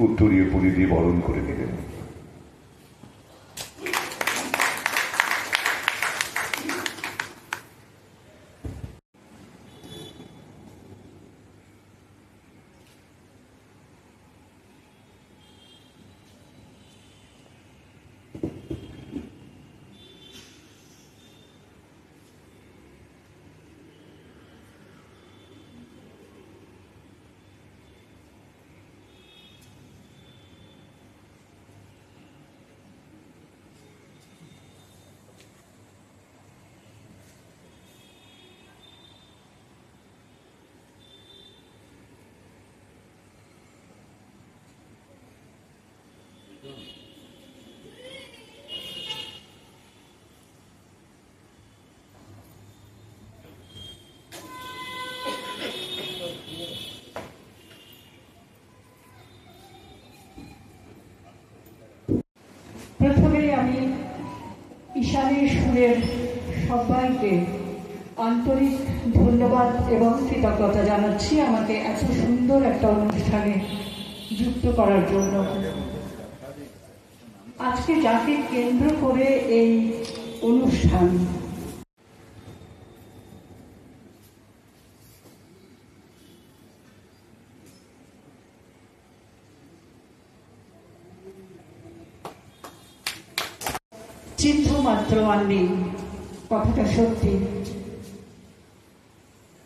উত্তরীয় পরি দিয়ে বরণ করে দিলেন। প্রথমে আমি ঈশানের সুরের সবাইকে আন্তরিক ধন্যবাদ এবং কৃতজ্ঞতা জানাচ্ছি আমাকে এত সুন্দর একটা অনুষ্ঠানে যুক্ত করার জন্য। আজকে যাকে কেন্দ্র করে এই অনুষ্ঠান, চিহ্ন মাত্র আর নেই, কথাটা সত্যি।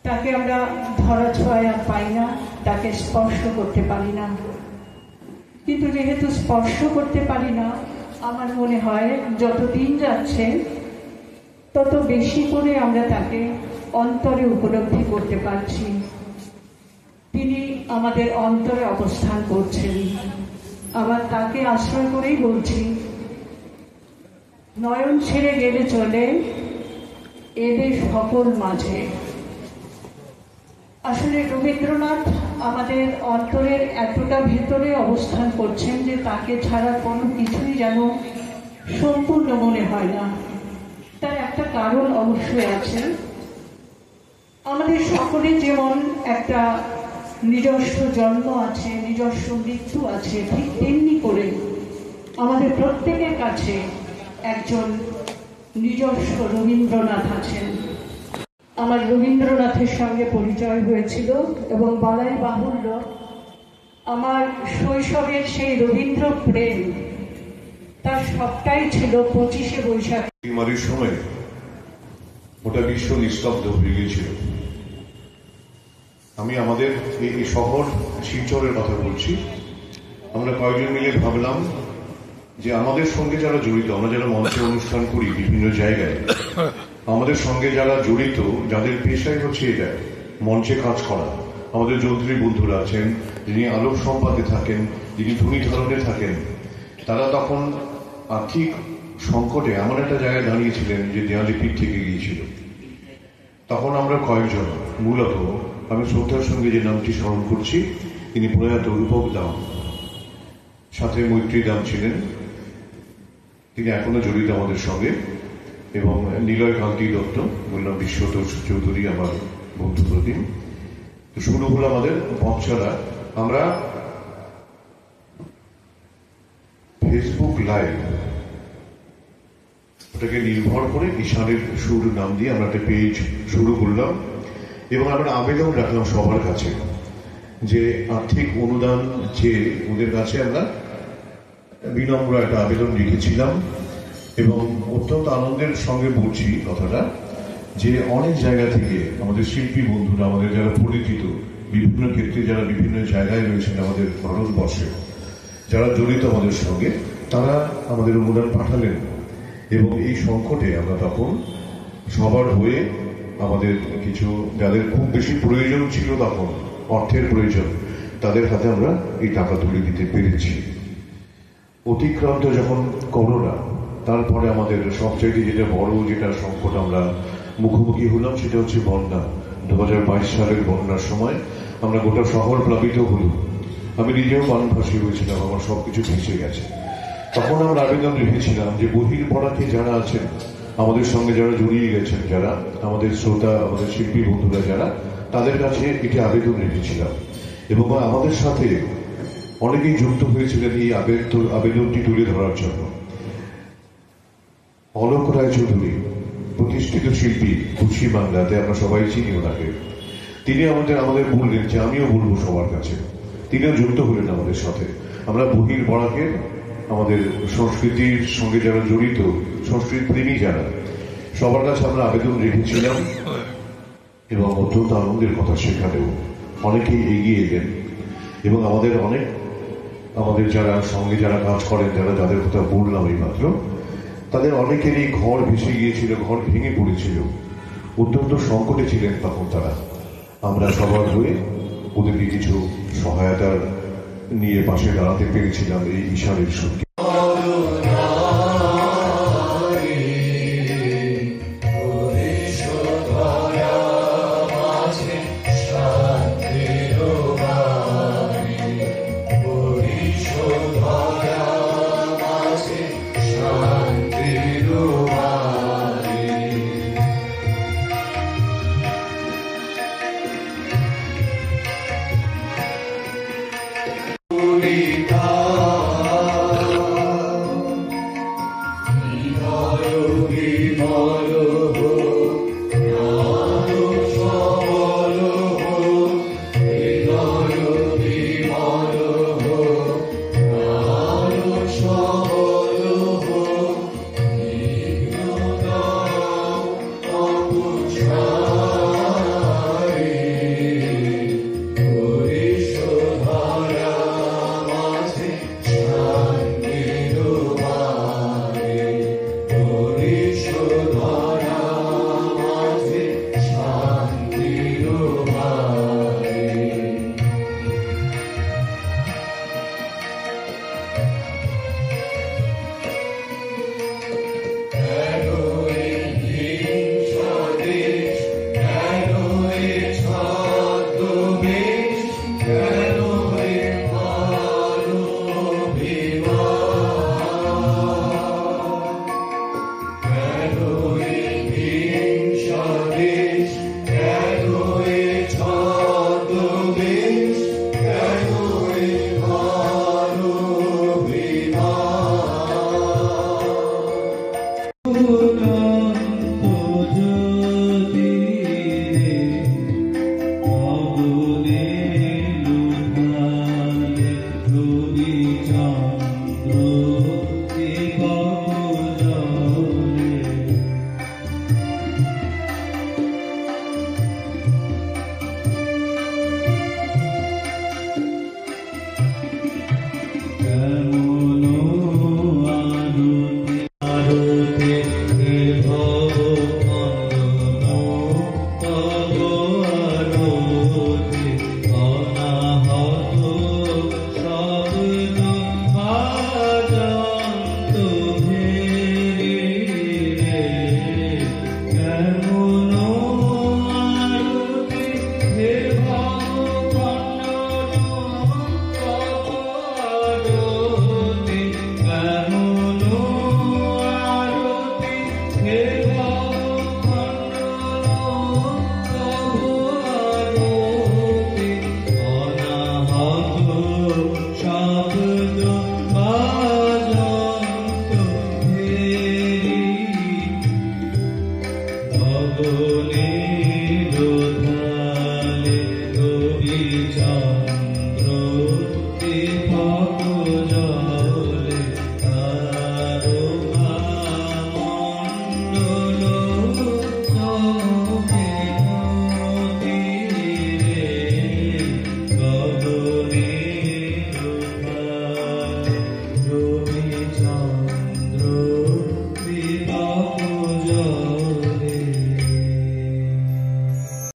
তাকে আমরা ধরা ছোঁয়ায় আর পাই না, তাকে স্পর্শ করতে পারি না। কিন্তু যেহেতু স্পর্শ করতে পারি না, আমার মনে হয় যত দিন যাচ্ছে তত বেশি করে আমরা তাকে অন্তরে উপলব্ধি করতে পারছি। তিনি আমাদের অন্তরে অবস্থান করছেন। আবার তাকে আশ্রয় করেই বলছি, নয়ন ছেড়ে গেলে চলে এদের সকল মাঝে। আসলে রবীন্দ্রনাথ আমাদের অন্তরের এতটা ভেতরে অবস্থান করছেন যে তাকে ছাড়া কোনো কিছুই যেন সম্পূর্ণ মনে হয় না। তার একটা কারণ অবশ্যই আছে। আমাদের সকলের যেমন একটা নিজস্ব জন্ম আছে, নিজস্ব মৃত্যু আছে, ঠিক তেমনি করে আমাদের প্রত্যেকের কাছে একজন নিজস্ব রবীন্দ্রনাথ আছেন। আমার রবীন্দ্রনাথের সঙ্গে পরিচয় হয়েছিল এবং বলাই বাহুল্য আমার শৈশবের সেই রবীন্দ্র প্রেম, তার সবটাই ছিল 25শে বৈশাখ। বিমারির সময় ওটা বিশ্ব নিস্তব্ধ হয়ে গিয়েছিল। আমি আমাদের এই শহর শিলচরের কথা বলছি। আমরা কয়েকজন মিলে ভাবলাম যে আমাদের সঙ্গে যারা জড়িত, আমরা যারা মঞ্চে অনুষ্ঠান করি বিভিন্ন জায়গায়, আমাদের সঙ্গে যারা জড়িত, যাদের পেশাই হচ্ছে এটা মঞ্চে কাজ করা, আমাদের যন্ত্রী বন্ধুরা আছেন, যিনি আলোক সম্পাদে থাকেন, যিনি ধ্বনি ধারণে থাকেন, তারা তখন আর্থিক সংকটে এমন একটা জায়গায় দাঁড়িয়েছিলেন যে দেয়ালে পিঠ থেকে গিয়েছিল। তখন আমরা কয়েকজন, মূলত আমি শ্রদ্ধার সঙ্গে যে নামটি স্মরণ করছি, তিনি প্রয়াত রূপক দাম, সাথে মৈত্রী দাম ছিলেন, তিনি এখনো জড়িত আমাদের সঙ্গে, এবং নিলয় কান্তি দত্ত, বললাম বিশ্বতোষ চৌধুরী আমার বন্ধু প্রতিম। তো শুরু হলো আমাদের পথচলা। আমরা ফেসবুক লাইভ ওটাকে নির্ভর করে ঈশানের সুর নাম দিয়ে আমরা একটা পেজ শুরু করলাম এবং আমরা আবেদন রাখলাম সবার কাছে যে আর্থিক অনুদান চেয়ে ওদের কাছে আমরা বিনম্র একটা আবেদন লিখেছিলাম। এবং অত্যন্ত আনন্দের সঙ্গে বলছি কথাটা যে অনেক জায়গা থেকে আমাদের শিল্পী বন্ধুরা, আমাদের যারা পরিচিত, বিভিন্ন ক্ষেত্রে যারা বিভিন্ন জায়গায় রয়েছেন আমাদের ভারতবর্ষে, যারা জড়িত আমাদের সঙ্গে, তারা আমাদের অনুদান পাঠালেন। এবং এই সংকটে আমরা তখন সবার হয়ে আমাদের কিছু যাদের খুব বেশি প্রয়োজন ছিল, তখন অর্থের প্রয়োজন, তাদের হাতে আমরা এই টাকা তুলে দিতে পেরেছি। অতিক্রান্ত যখন করোনা, তারপরে আমাদের সবচাইতে যেটা বড় যেটা সংকট আমরা মুখোমুখি হলাম সেটা হচ্ছে বন্যা। 2022 সালের বন্যার সময় আমরা গোটা শহর প্লাবিত হল। আমি নিজেও বানভাসী হয়েছিলাম, আমার সবকিছু ভেসে গেছে। তখন আমরা আবেদন রেখেছিলাম যে বহির্পরাতে যারা আছেন, আমাদের সঙ্গে যারা জড়িয়ে গেছেন, যারা আমাদের শ্রোতা, আমাদের শিল্পী বন্ধুরা যারা, তাদের কাছে এটি আবেদন রেখেছিলাম। এবং আমাদের সাথে অনেকেই যুক্ত হয়েছিলেন এই আবেদনটি তুলে ধরার জন্য। অলোক রায়চৌধুরী, প্রতিষ্ঠিত শিল্পী, পশ্চিম বাংলাতে আমরা সবাই চিনি ওনাকে। তিনি আমাদের বললেন যে আমিও বলবো সবার কাছে, তিনিও যুক্ত হলেন আমাদের সাথে। আমরা বহির বরাকের আমাদের সংস্কৃতির সঙ্গে যারা জড়িত, সংস্কৃতি প্রেমী যারা, সবার কাছে আমরা আবেদন রেখেছিলাম এবং অত্যন্ত আনন্দের কথা সেখানেও অনেকেই এগিয়ে এলেন এবং আমাদের যারা সঙ্গে যারা কাজ করেন, যাদের কথা বললাম এই মাত্র, তাদের অনেকেরই ঘর ভেসে গিয়েছিল, ঘর ভেঙে পড়েছিল, অত্যন্ত সংকটে ছিলেন তখন তারা। আমরা সবার হয়ে ওদেরকে কিছু সহায়তা নিয়ে পাশে দাঁড়াতে পেরেছিলাম এই ঈশানের সঙ্গে।